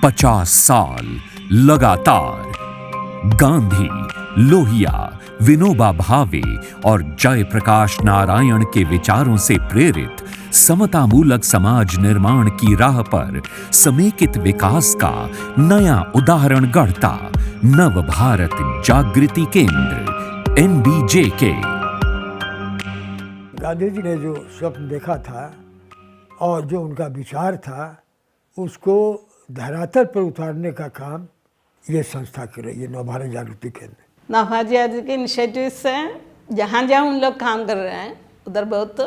50 साल लगातार गांधी, लोहिया, विनोबा भावे और जयप्रकाश नारायण के विचारों से प्रेरित समतामूलक समाज निर्माण की राह पर समेकित विकास का नया उदाहरण गढ़ता नव भारत जागृति केंद्र NBJK। गांधी जी ने जो स्वप्न देखा था और जो उनका विचार था उसको धरातल पर उतारने का काम ये संस्था कर रही है, नव भारत जागृति केंद्र। नव भारत जागृति इनिशिएटिव से जहाँ जहाँ उन लोग काम कर रहे हैं उधर बहुत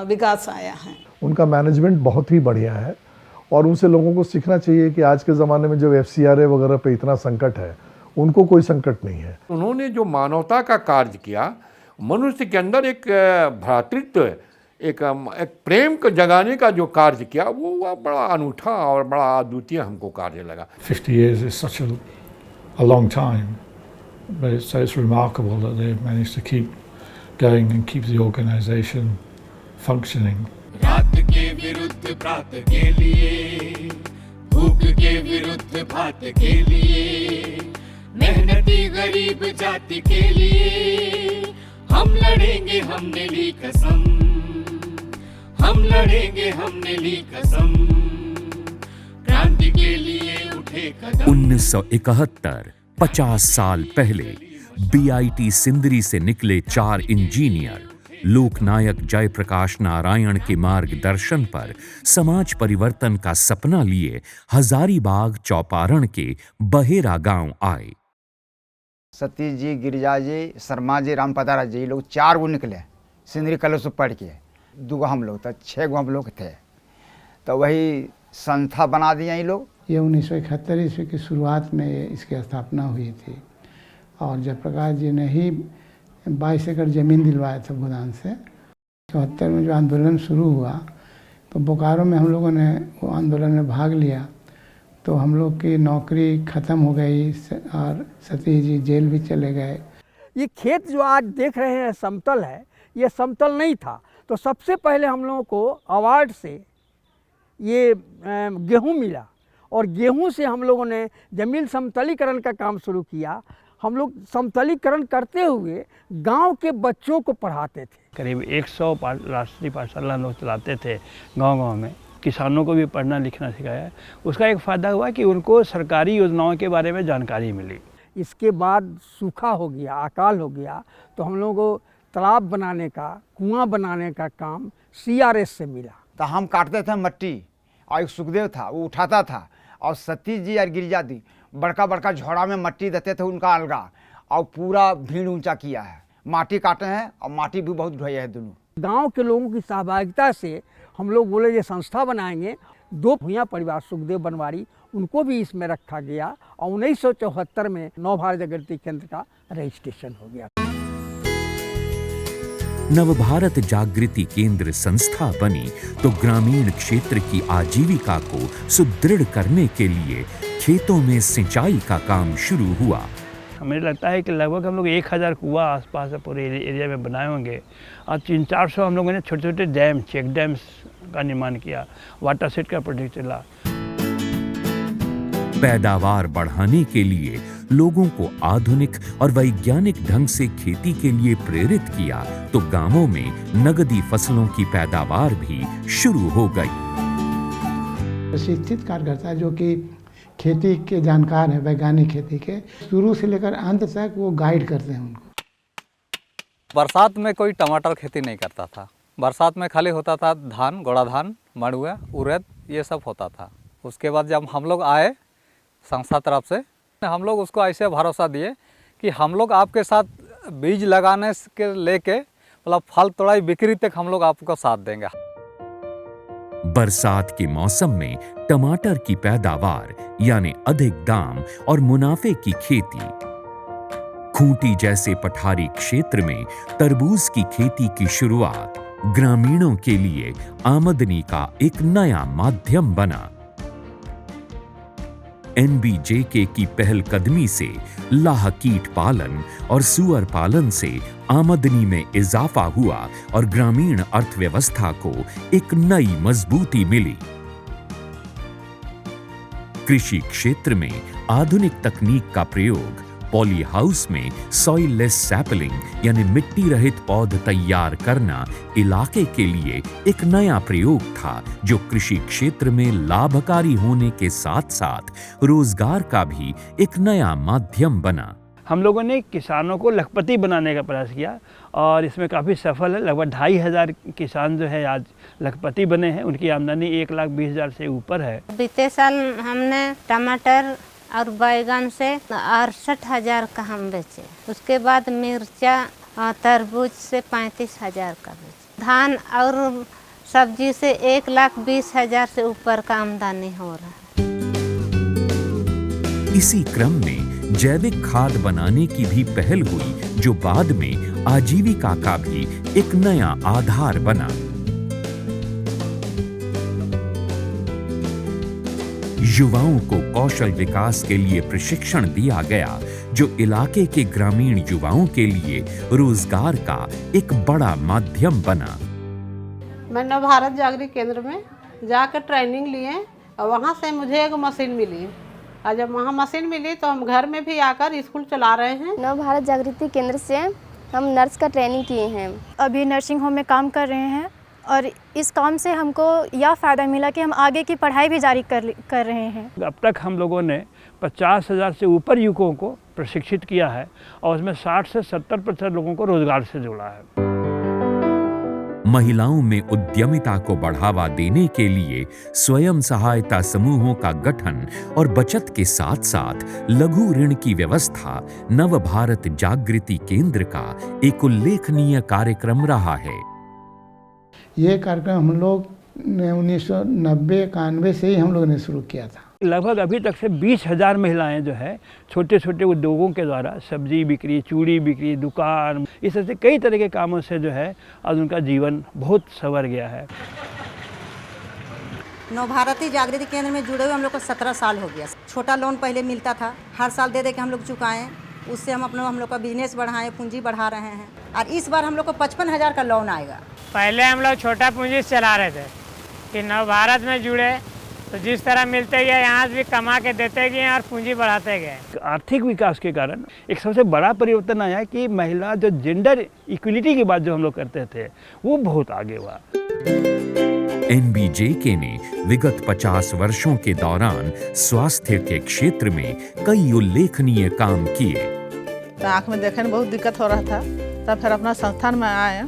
विकास आया है। उनका मैनेजमेंट बहुत ही बढ़िया है और उनसे लोगों को सीखना चाहिए कि आज के ज़माने में जब FCRA वगैरह पे इतना संकट है, उनको कोई संकट नहीं है। उन्होंने जो मानवता का कार्य किया, मनुष्य के अंदर एक भ्रातृत्व, एक प्रेम को जगाने का जो कार्य किया, वो बड़ा अनूठा और बड़ा अद्वितीय हमको कार्य लगा। 50 years is such a long time, but it's remarkable that they've managed to keep going and keep the organization functioning. रात के विरुद्ध प्रात के लिए, भूख के विरुद्ध भात के लिए, मेहनती गरीब जाति के लिए हम लड़ेंगे, हमने ली कसम, हम लड़ेंगे, हमने ली कसम, क्रांति के लिए उठे कदम। 1971, 50 साल पहले BIT सिंदरी से निकले 4 इंजीनियर लोकनायक जयप्रकाश नारायण के मार्गदर्शन पर समाज परिवर्तन का सपना लिए हजारीबाग चौपारण के बहेरा गांव आए। सतीश जी, गिरिजा जी, शर्मा जी, रामपदारा जी, लोग 4 गो निकले सिंदरी कॉलेज से पढ़ के। 2 गो हम लोग, तो 6 गो हम लोग थे। तो वही संस्था बना दिया ये लोग। ये 1971 ईस्वी की शुरुआत में इसकी स्थापना हुई थी और जयप्रकाश जी ने ही 22 एकड़ ज़मीन दिलवाया था भूदान से। 74 में जो आंदोलन शुरू हुआ तो बोकारो में हम लोगों ने वो आंदोलन में भाग लिया, तो हम लोग की नौकरी ख़त्म हो गई और सतीश जी जेल भी चले गए। ये खेत जो आज देख रहे हैं समतल है, ये समतल नहीं था। तो सबसे पहले हम लोगों को अवार्ड से ये गेहूं मिला और गेहूं से हम लोगों ने जमीन समतलीकरण का काम शुरू किया। हम लोग समतलीकरण करते हुए गांव के बच्चों को पढ़ाते थे। करीब 100 राष्ट्रीय पाठशाला लोग चलाते थे गांव-गांव में। किसानों को भी पढ़ना लिखना सिखाया। उसका एक फ़ायदा हुआ कि उनको सरकारी योजनाओं के बारे में जानकारी मिली। इसके बाद सूखा हो गया, अकाल हो गया, तो हम लोगों को तालाब बनाने का, कुआं बनाने का काम CRS से मिला। तो हम काटते थे मट्टी और एक सुखदेव था वो उठाता था और सतीश जी और गिरिजा जी बड़का बड़का झोड़ा में मट्टी देते थे उनका अलगा और पूरा भीड़ ऊंचा किया है। माटी काटे हैं और माटी भी बहुत ढोई है। दोनों गांव के लोगों की सहभागिता से हम लोग बोले ये संस्था बनाएंगे। 2 भूया परिवार सुखदेव बनवारी उनको भी इसमें रखा गया और 1974 में नव भारत जागृति केंद्र का रजिस्ट्रेशन हो गया। नवभारत जागृति केंद्र संस्था बनी तो ग्रामीण क्षेत्र की आजीविका को सुदृढ़ करने के लिए खेतों में सिंचाई का काम शुरू हुआ। हमें लगता है कि लगभग हम लोग 1000 कुआं आसपास पूरे एरिया में बनाए होंगे और 300-400 हम लोगों ने छोटे छोटे डैम, चेक डैम्स का निर्माण किया। वाटर सेट का प्रोजेक्ट चला। पैदावार बढ़ाने के लिए लोगों को आधुनिक और वैज्ञानिक ढंग से खेती के लिए प्रेरित किया तो गांवों में नगदी फसलों की पैदावार भी शुरू हो गई। प्रशिक्षित कार्यकर्ता जो कि खेती के जानकार हैं, वैज्ञानिक खेती के, शुरू से लेकर अंत तक वो गाइड करते हैं उनको। बरसात में कोई टमाटर खेती नहीं करता था। बरसात में खाली होता था धान, गोड़ा धान, मड़ुआ, उड़द, ये सब होता था। उसके बाद जब हम लोग आए संस्था तरफ से, हम लोग उसको ऐसे भरोसा दिए कि हम लोग आपके साथ बीज लगाने के लेके मतलब फल तोड़ाई बिक्री तक हम लोग आपको साथ देंगे। बरसात के मौसम में टमाटर की पैदावार यानी अधिक दाम और मुनाफे की खेती, खूंटी जैसे पठारी क्षेत्र में तरबूज की खेती की शुरुआत ग्रामीणों के लिए आमदनी का एक नया माध्यम बना। NBJK की पहलकदमी से लाह कीट पालन और सुअर पालन से आमदनी में इजाफा हुआ और ग्रामीण अर्थव्यवस्था को एक नई मजबूती मिली। कृषि क्षेत्र में आधुनिक तकनीक का प्रयोग, पॉली हाउस में सॉइल लेस सैपलिंग यानी मिट्टी रहित पौध तैयार करना इलाके के लिए एक नया प्रयोग था, जो कृषि क्षेत्र में लाभकारी होने के साथ साथ रोजगार का भी एक नया माध्यम बना। हम लोगों ने किसानों को लखपति बनाने का प्रयास किया और इसमें काफ़ी सफल है। लगभग 2,500 किसान जो है आज लखपति बने हैं। उनकी आमदनी 1,20,000 से ऊपर है। बीते साल हमने टमाटर और बैगन से 68,000 का हम बेचे। उसके बाद मिर्चा और तरबूज से 35,000 का बेचे। धान और सब्जी से 1,20,000 से ऊपर का आमदनी हो रहा है। इसी क्रम में जैविक खाद बनाने की भी पहल हुई, जो बाद में आजीविका का भी एक नया आधार बना। युवाओं को कौशल विकास के लिए प्रशिक्षण दिया गया, जो इलाके के ग्रामीण युवाओं के लिए रोजगार का एक बड़ा माध्यम बना। मैं नवभारत जागृति केंद्र में जाकर ट्रेनिंग लिए और वहाँ से मुझे एक मशीन मिली और जब वहाँ मशीन मिली तो हम घर में भी आकर स्कूल चला रहे हैं। नवभारत जागृति केंद्र से हम नर्स का ट्रेनिंग किए हैं। अभी नर्सिंग होम में काम कर रहे हैं और इस काम से हमको यह फ़ायदा मिला कि हम आगे की पढ़ाई भी जारी कर रहे हैं। अब तक हम लोगों ने 50,000 से ऊपर युवकों को प्रशिक्षित किया है और उसमें 60 से 70% लोगों को रोजगार से जोड़ा है। महिलाओं में उद्यमिता को बढ़ावा देने के लिए स्वयं सहायता समूहों का गठन और बचत के साथ साथ लघु ऋण की व्यवस्था नव भारत जागृति केंद्र का एक उल्लेखनीय कार्यक्रम रहा है। ये कार्यक्रम हम लोग 1990-91 से ही हम लोगों ने शुरू किया था। लगभग अभी तक से 20,000 महिलाएं जो है छोटे छोटे उद्योगों के द्वारा सब्जी बिक्री, चूड़ी बिक्री, दुकान, इस तरह से कई तरह के कामों से जो है आज उनका जीवन बहुत संवर गया है। नवभारती जागृति केंद्र में जुड़े हुए हम लोग को 17 साल हो गया। छोटा लोन पहले मिलता था, हर साल दे के हम लोग चुकाएं, उससे हम लोग का बिजनेस बढ़ाएं, पूंजी बढ़ा रहे हैं। और इस बार हम लोग को 55,000 का लोन आएगा। पहले हम लोग छोटा पूंजी चला रहे थे कि नवभारत में जुड़े तो जिस तरह मिलते गए यहाँ भी कमा के देते गए और पूंजी बढ़ाते गए। आर्थिक विकास के कारण एक सबसे बड़ा परिवर्तन आया कि महिला जो जेंडर इक्वलिटी की बात जो हम लोग करते थे वो बहुत आगे हुआ। एनबीजेके ने विगत 50 वर्षों के दौरान स्वास्थ्य के क्षेत्र में कई उल्लेखनीय काम किए। तो आँख में देखने में बहुत दिक्कत हो रहा था, तब फिर अपना संस्थान में आए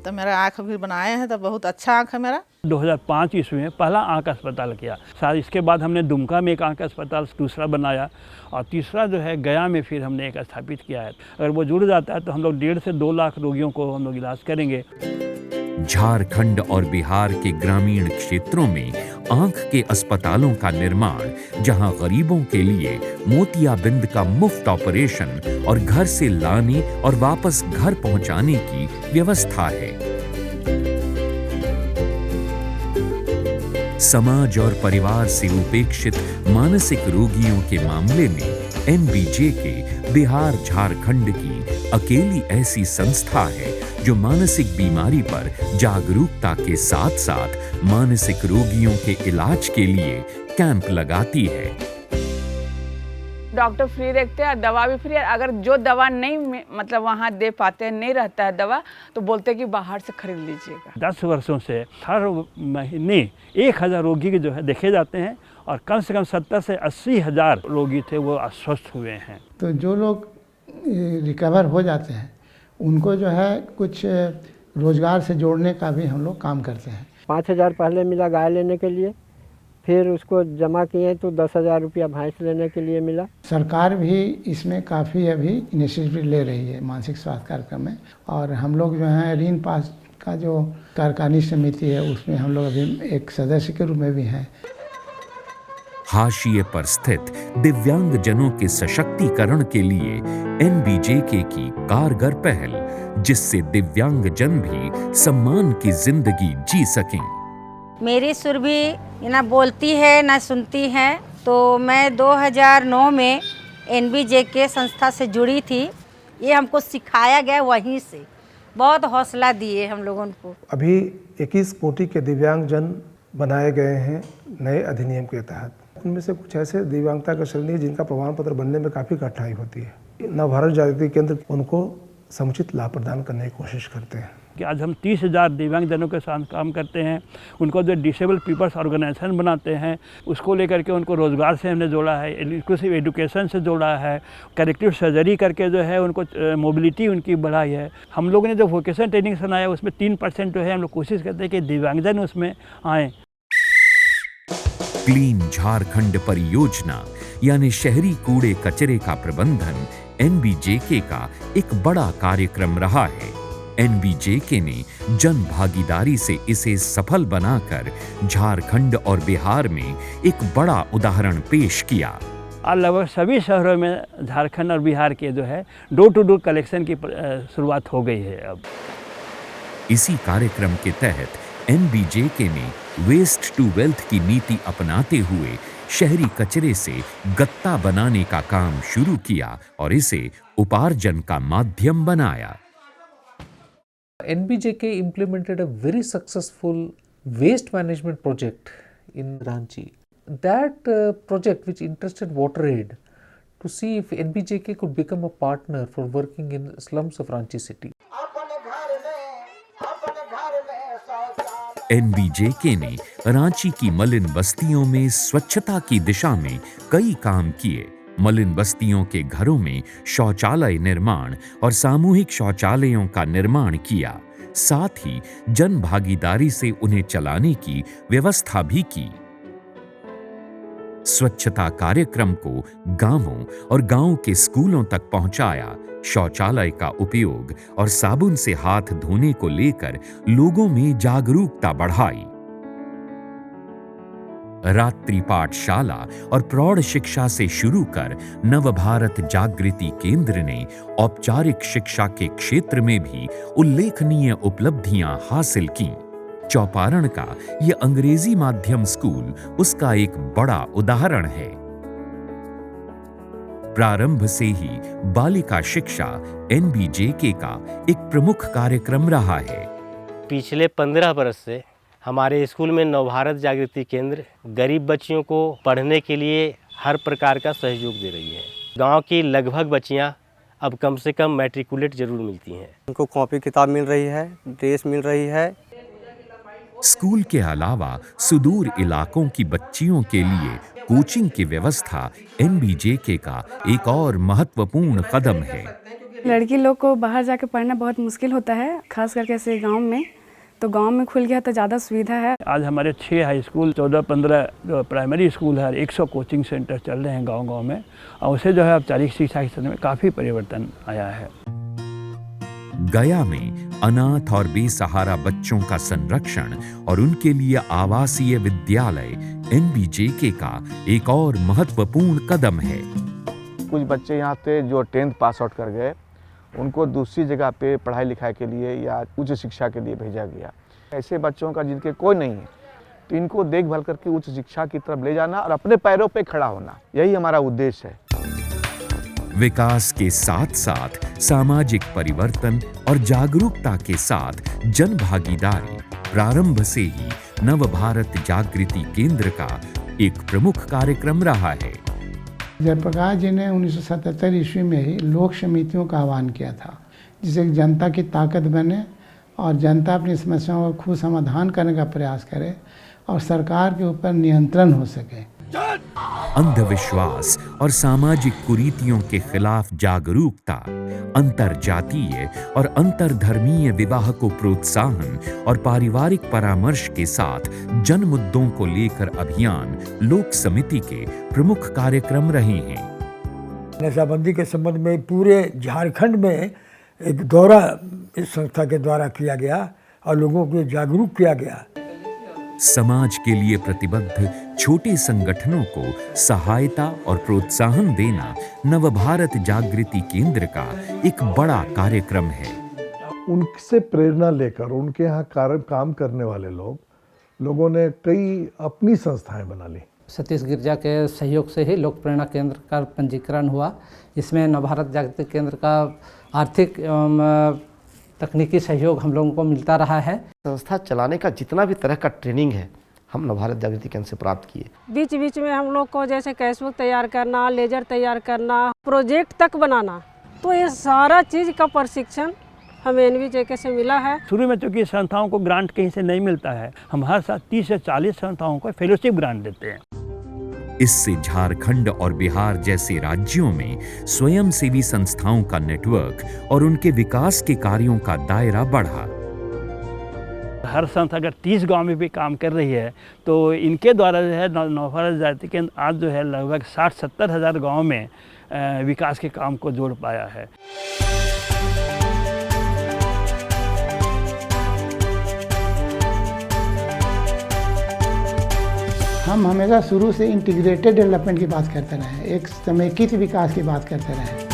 तो मेरा आँख भी बनाए हैं, तो बहुत अच्छा आँख है मेरा। 2005 ईस्वी में पहला आँख अस्पताल किया। साथ इसके बाद हमने दुमका में एक आँख अस्पताल दूसरा बनाया और तीसरा जो है गया में फिर हमने एक स्थापित किया है। अगर वो जुड़ जाता है तो हम लोग 1.5 से 2 लाख रोगियों को हम लोग इलाज करेंगे। झारखंड और बिहार के ग्रामीण क्षेत्रों में आंख के अस्पतालों का निर्माण, जहां गरीबों के लिए मोतियाबिंद का मुफ्त ऑपरेशन और घर से लाने और वापस घर पहुंचाने की व्यवस्था है। समाज और परिवार से उपेक्षित मानसिक रोगियों के मामले में एनबीजेके बिहार झारखंड की अकेली ऐसी संस्था है जो मानसिक बीमारी पर जागरूकता के साथ साथ मानसिक रोगियों के इलाज के लिए कैंप लगाती है। डॉक्टर फ्री देखते हैं, दवा भी फ्री है। अगर जो दवा नहीं मतलब वहाँ दे पाते, नहीं रहता है दवा, तो बोलते हैं कि बाहर से खरीद लीजिएगा। 10 वर्षों से हर महीने 1,000 रोगी जो है देखे जाते हैं और कम से कम 70 से 80,000 रोगी थे वो अस्वस्थ हुए हैं। तो जो लोग रिकवर हो जाते हैं उनको जो है कुछ रोजगार से जोड़ने का भी हम लोग काम करते हैं। 5,000 पहले मिला गाय लेने के लिए, फिर उसको जमा किए तो 10,000 रुपया भैंस लेने के लिए मिला। सरकार भी इसमें काफ़ी अभी इनिशिएटिव ले रही है मानसिक स्वास्थ्य कार्यक्रम में, और हम लोग जो है ऋण पास का जो कार्यकारिणी समिति है उसमें हम लोग अभी एक सदस्य के रूप में भी हैं। हाशिए पर स्थित दिव्यांग जनों के सशक्तिकरण के लिए एनबीजेके की कारगर पहल, जिससे दिव्यांग जन भी सम्मान की जिंदगी जी सकें। मेरी सुरभि ना बोलती है ना सुनती है, तो मैं 2009 में एनबीजेके संस्था से जुड़ी थी। ये हमको सिखाया गया, वहीं से बहुत हौसला दिए हम लोगों को। अभी 21 कोटि के दिव्यांग जन बनाए गए हैं नए अधिनियम के तहत। उनमें से कुछ ऐसे दिव्यांगता के श्रेणी जिनका प्रमाण पत्र बनने में काफ़ी कठिनाई होती है। नवभारत जागृति केंद्र उनको समुचित लाभ प्रदान करने की कोशिश करते हैं। कि आज हम 30,000 दिव्यांगजनों के साथ काम करते हैं, उनको जो डिसेबल पीपल्स ऑर्गेनाइजेशन बनाते हैं उसको लेकर के उनको रोज़गार से हमने जोड़ा है, इंक्लूसिव एजुकेशन से जोड़ा है, करेक्टिव सर्जरी करके जो है उनको मोबिलिटी उनकी बढ़ाई है। हम लोगों ने जो वोकेशन ट्रेनिंग सुनाया उसमें 3% जो है हम लोग कोशिश करते हैं कि दिव्यांगजन उसमें आएँ। क्लीन झारखंड परियोजना यानी शहरी कूड़े कचरे का प्रबंधन NBJK का एक बड़ा कार्यक्रम रहा है। NBJK ने जन भागीदारी से इसे सफल बनाकर झारखंड और बिहार में एक बड़ा उदाहरण पेश किया। और लगभग सभी शहरों में झारखंड और बिहार के जो है डोर टू डोर कलेक्शन की शुरुआत हो गई है अब। इसी कार्यक्रम के तहत NBJK ने वेस्ट टू वेल्थ की नीति अपनाते हुए शहरी कचरे से गत्ता बनाने का काम शुरू किया और इसे उपार्जन का माध्यम बनाया। NBJK implemented a very successful waste management project in Ranchi. That project which interested WaterAid to see if NBJK could become a partner for working in slums of Ranchi city. NBJK ने रांची की मलिन बस्तियों में स्वच्छता की दिशा में कई काम किए। मलिन बस्तियों के घरों में शौचालय निर्माण और सामूहिक शौचालयों का निर्माण किया, साथ ही जन भागीदारी से उन्हें चलाने की व्यवस्था भी की। स्वच्छता कार्यक्रम को गांवों और गांव के स्कूलों तक पहुंचाया। शौचालय का उपयोग और साबुन से हाथ धोने को लेकर लोगों में जागरूकता बढ़ाई। रात्रि पाठशाला और प्रौढ़ शिक्षा से शुरू कर नवभारत जागृति केंद्र ने औपचारिक शिक्षा के क्षेत्र में भी उल्लेखनीय उपलब्धियां हासिल की। चौपारण का यह अंग्रेजी माध्यम स्कूल उसका एक बड़ा उदाहरण है। प्रारंभ से ही बालिका शिक्षा NBJK का एक प्रमुख कार्यक्रम रहा है। पिछले 15 वर्ष से हमारे स्कूल में नवभारत जागृति केंद्र गरीब बच्चियों को पढ़ने के लिए हर प्रकार का सहयोग दे रही है। गांव की लगभग बच्चियां अब कम से कम मैट्रिकुलेट जरूर मिलती हैं। उनको कॉपी किताब मिल रही है, ड्रेस मिल रही है। स्कूल के अलावा सुदूर इलाकों की बच्चियों के लिए कोचिंग की व्यवस्था NBJK का एक और महत्वपूर्ण कदम है। लड़की लोग को बाहर जाकर पढ़ना बहुत मुश्किल होता है, खास करके ऐसे गांव में। तो गांव में खुल गया तो ज़्यादा सुविधा है। आज हमारे 6 हाई स्कूल, 14-15 जो प्राइमरी स्कूल है, 100 कोचिंग सेंटर चल रहे हैं गांव-गांव में, और उसे जो है औपचारिक शिक्षा के क्षेत्र में काफ़ी परिवर्तन आया है। गया में अनाथ और बेसहारा बच्चों का संरक्षण और उनके लिए आवासीय विद्यालय NBJK का एक और महत्वपूर्ण कदम है। कुछ बच्चे यहाँ से जो 10th पास आउट कर गए, उनको दूसरी जगह पे पढ़ाई लिखाई के लिए या उच्च शिक्षा के लिए भेजा गया। ऐसे बच्चों का जिनके कोई नहीं है, तो इनको देखभाल करके उच्च शिक्षा की तरफ ले जाना और अपने पैरों पे खड़ा होना, यही हमारा उद्देश्य है। विकास के साथ साथ सामाजिक परिवर्तन और जागरूकता के साथ जन भागीदारी प्रारंभ से ही नवभारत जागृति केंद्र का एक प्रमुख कार्यक्रम रहा है। जयप्रकाश जी ने 1977 ईस्वी में ही लोक समितियों का आह्वान किया था, जिससे जनता की ताकत बने और जनता अपनी समस्याओं का खुद समाधान करने का प्रयास करे और सरकार के ऊपर नियंत्रण हो सके। अंधविश्वास और सामाजिक कुरीतियों के खिलाफ जागरूकता, अंतरजातीय और अंतरधर्मीय विवाह को प्रोत्साहन और पारिवारिक परामर्श के साथ जन मुद्दों को लेकर अभियान लोक समिति के प्रमुख कार्यक्रम रहे हैं। नशाबंदी के संबंध में पूरे झारखंड में एक दौरा इस संस्था के द्वारा किया गया और लोगों को जागरूक किया गया। समाज के लिए प्रतिबद्ध छोटे संगठनों को सहायता और प्रोत्साहन देना नवभारत जागृति केंद्र का एक बड़ा कार्यक्रम है। उनसे प्रेरणा लेकर उनके यहाँ काम करने वाले लोगों ने कई अपनी संस्थाएं बना ली। सतीश गिरजा के सहयोग से ही लोक प्रेरणा केंद्र का पंजीकरण हुआ। इसमें नवभारत जागृति केंद्र का आर्थिक तकनीकी सहयोग हम लोगों को मिलता रहा है। संस्था चलाने का जितना भी तरह का ट्रेनिंग है हम नवभारत जागृति केंद्र से प्राप्त किए। बीच बीच में हम लोग को जैसे कैशबुक तैयार करना, लेजर तैयार करना, प्रोजेक्ट तक बनाना, तो ये सारा चीज़ का प्रशिक्षण हमें एनबीजेके से मिला है। शुरू में चूँकि संस्थाओं को ग्रांट कहीं से नहीं मिलता है, हम हर साल 30 से 40 संस्थाओं को फेलोशिप ग्रांट देते हैं। इससे झारखंड और बिहार जैसे राज्यों में स्वयंसेवी संस्थाओं का नेटवर्क और उनके विकास के कार्यों का दायरा बढ़ा। हर संस्था अगर 30 गांव में भी काम कर रही है तो इनके द्वारा जो है नवभारत जागृति केंद्र आज जो है लगभग 60-70 हज़ार गाँव में विकास के काम को जोड़ पाया है। हम हमेशा शुरू से इंटीग्रेटेड डेवलपमेंट की बात करते रहे, एक समेकित विकास की बात करते रहे।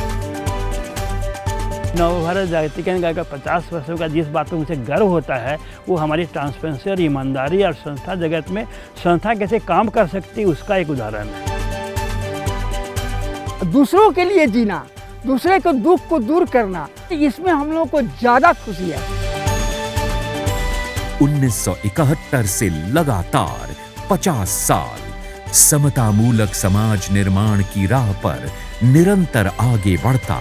नवभारत जागृति केंद्र का 50 वर्षों का जिस बात पर मुझे गर्व होता है वो हमारी ट्रांसपेरेंसी और ईमानदारी और संस्था जगत में संस्था कैसे काम कर सकती है उसका एक उदाहरण है। दूसरों के लिए जीना, दूसरे के दुख को दूर करना, इसमें हम लोगों को ज़्यादा खुशी है। 1971 से लगातार 50 साल समतामूलक समाज निर्माण की राह पर निरंतर आगे बढ़ता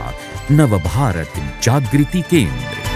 नवभारत जागृति केंद्र।